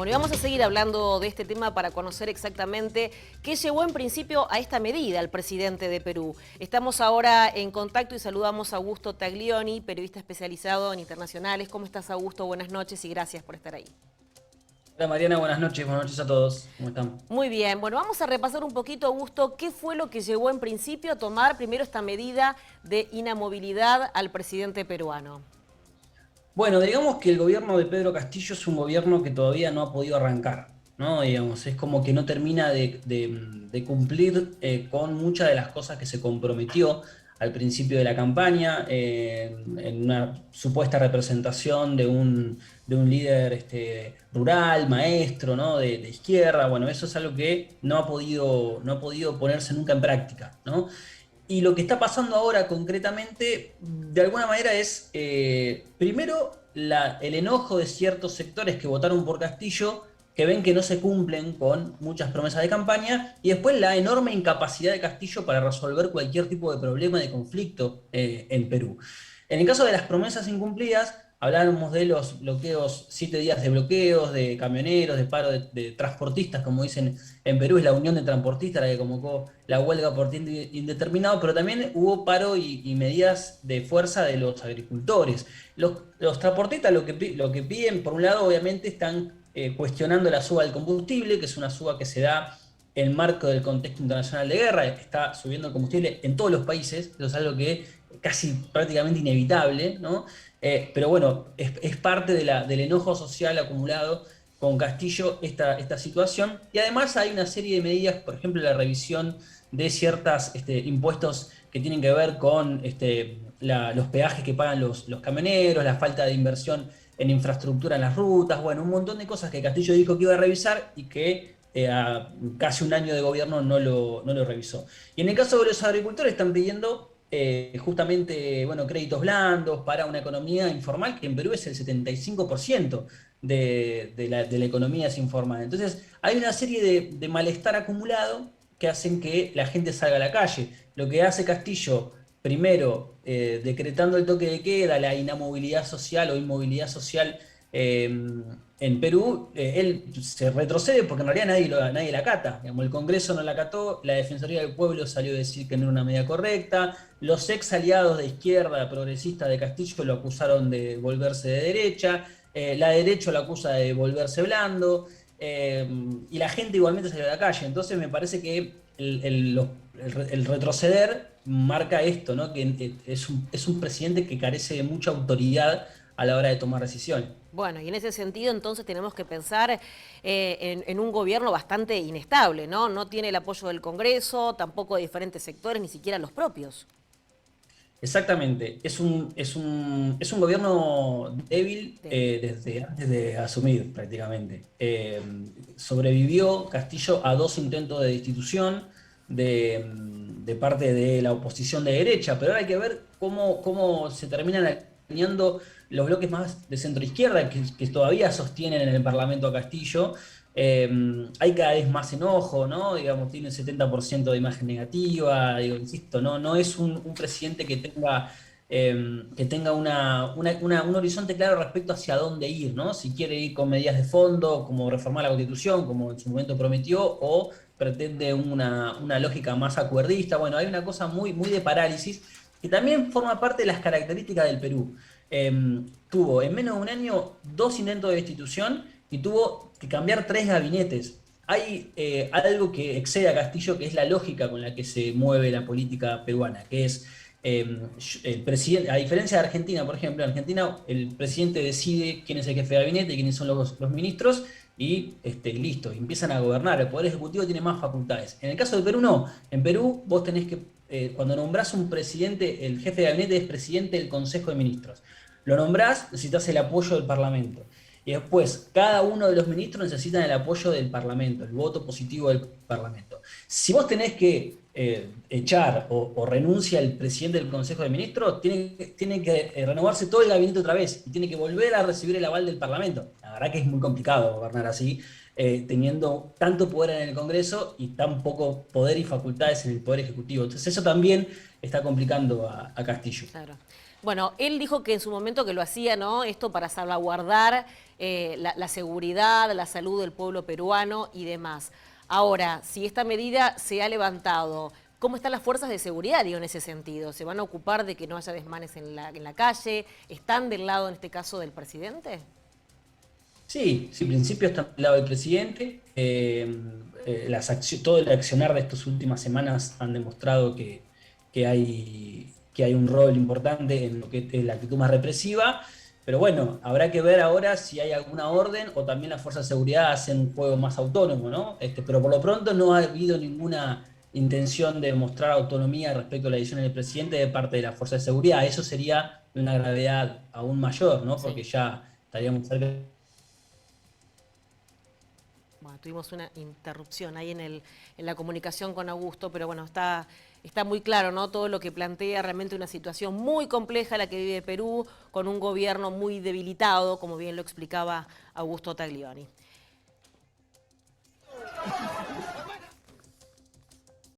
Bueno, y vamos a seguir hablando de este tema para conocer exactamente qué llevó en principio a esta medida al presidente de Perú. Estamos ahora en contacto y saludamos a Augusto Taglioni, periodista especializado en internacionales. ¿Cómo estás, Augusto? Buenas noches y gracias por estar ahí. Hola Mariana, buenas noches a todos. ¿Cómo están? Muy bien, bueno, vamos a repasar un poquito, Augusto, qué fue lo que llevó en principio a tomar primero esta medida de inamovilidad al presidente peruano. Bueno, digamos que el gobierno de Pedro Castillo es un gobierno que todavía no ha podido arrancar, ¿no? Digamos, es como que no termina de cumplir con muchas de las cosas que se comprometió al principio de la campaña, en una supuesta representación de un líder rural, maestro, ¿no? De izquierda. Bueno, eso es algo que no ha podido ponerse nunca en práctica, ¿no? Y lo que está pasando ahora concretamente, de alguna manera, es primero el enojo de ciertos sectores que votaron por Castillo, que ven que no se cumplen con muchas promesas de campaña, y después la enorme incapacidad de Castillo para resolver cualquier tipo de problema, de conflicto en Perú. En el caso de las promesas incumplidas, hablábamos de los bloqueos, 7 días de bloqueos, de camioneros, de paro de transportistas, como dicen en Perú, es la Unión de Transportistas la que convocó la huelga por tiempo indeterminado, pero también hubo paro y medidas de fuerza de los agricultores. Los transportistas lo que piden, por un lado, obviamente están cuestionando la suba del combustible, que es una suba que se da en marco del contexto internacional de guerra, está subiendo el combustible en todos los países, eso es algo que casi prácticamente inevitable, ¿no? Pero bueno, es parte del enojo social acumulado con Castillo esta situación. Y además hay una serie de medidas, por ejemplo, la revisión de ciertos impuestos que tienen que ver con los peajes que pagan los camioneros, la falta de inversión en infraestructura en las rutas, bueno, un montón de cosas que Castillo dijo que iba a revisar y que a casi un año de gobierno no lo revisó. Y en el caso de los agricultores están pidiendo justamente, bueno, créditos blandos para una economía informal, que en Perú es el 75% de la economía es informal. Entonces, hay una serie de malestar acumulado que hacen que la gente salga a la calle. Lo que hace Castillo, primero, decretando el toque de queda, la inamovilidad social o inmovilidad social en Perú, él se retrocede porque en realidad nadie la acata. Digamos, el Congreso no la acató, la Defensoría del Pueblo salió a decir que no era una medida correcta, los ex aliados de izquierda progresista de Castillo lo acusaron de volverse de derecha, la derecha lo acusa de volverse blando, y la gente igualmente salió a la calle. Entonces me parece que el retroceder marca esto, ¿no? Que es un presidente que carece de mucha autoridad a la hora de tomar decisiones. Bueno, y en ese sentido entonces tenemos que pensar en un gobierno bastante inestable, ¿no? No tiene el apoyo del Congreso, tampoco de diferentes sectores, ni siquiera los propios. Exactamente, es un gobierno débil Débil. desde antes de asumir prácticamente. Sobrevivió Castillo a 2 intentos de destitución de parte de la oposición de derecha, pero ahora hay que ver cómo se terminan alineando los bloques más de centro-izquierda que todavía sostienen en el Parlamento a Castillo. Eh, Hay cada vez más enojo, ¿no? Digamos, tiene un 70% de imagen negativa, digo, insisto, no es un presidente que tenga un horizonte claro respecto hacia dónde ir, ¿no? Si quiere ir con medidas de fondo, como reformar la Constitución, como en su momento prometió, o pretende una lógica más acuerdista. Bueno, hay una cosa muy de parálisis que también forma parte de las características del Perú. Tuvo en menos de un año 2 intentos de destitución y tuvo que cambiar 3 gabinetes. Hay algo que excede a Castillo, que es la lógica con la que se mueve la política peruana, que es el presidente, a diferencia de Argentina, por ejemplo, en Argentina el presidente decide quién es el jefe de gabinete, quiénes son los ministros, y listo, empiezan a gobernar. El Poder Ejecutivo tiene más facultades. En el caso de Perú, no. En Perú, vos tenés que, cuando nombrás un presidente, el jefe de gabinete es presidente del Consejo de Ministros. Lo nombrás, necesitas el apoyo del Parlamento. Y después, cada uno de los ministros necesitan el apoyo del Parlamento, el voto positivo del Parlamento. Si vos tenés que echar o renuncia el presidente del Consejo de Ministros, tiene que renovarse todo el gabinete otra vez y tiene que volver a recibir el aval del Parlamento. La verdad que es muy complicado gobernar así, teniendo tanto poder en el Congreso y tan poco poder y facultades en el Poder Ejecutivo. Entonces eso también está complicando a Castillo. Claro. Bueno, él dijo que en su momento que lo hacía, ¿no? Esto para salvaguardar la seguridad, la salud del pueblo peruano y demás. Ahora, si esta medida se ha levantado, ¿cómo están las fuerzas de seguridad, digo, en ese sentido? ¿Se van a ocupar de que no haya desmanes en la calle? ¿Están del lado, en este caso, del presidente? Sí, sí, en principio está del lado del presidente. Todo el accionar de estas últimas semanas han demostrado que hay un rol importante en lo que es la actitud más represiva. Pero bueno, habrá que ver ahora si hay alguna orden o también las fuerzas de seguridad hacen un juego más autónomo, ¿no? Pero por lo pronto no ha habido ninguna intención de mostrar autonomía respecto a la decisión del presidente de parte de las fuerzas de seguridad. Eso sería una gravedad aún mayor, ¿no? Porque Sí. ya estaríamos cerca. Bueno, tuvimos una interrupción ahí en la comunicación con Augusto, pero bueno, está muy claro, ¿no? Todo lo que plantea realmente una situación muy compleja la que vive Perú, con un gobierno muy debilitado, como bien lo explicaba Augusto Taglioni.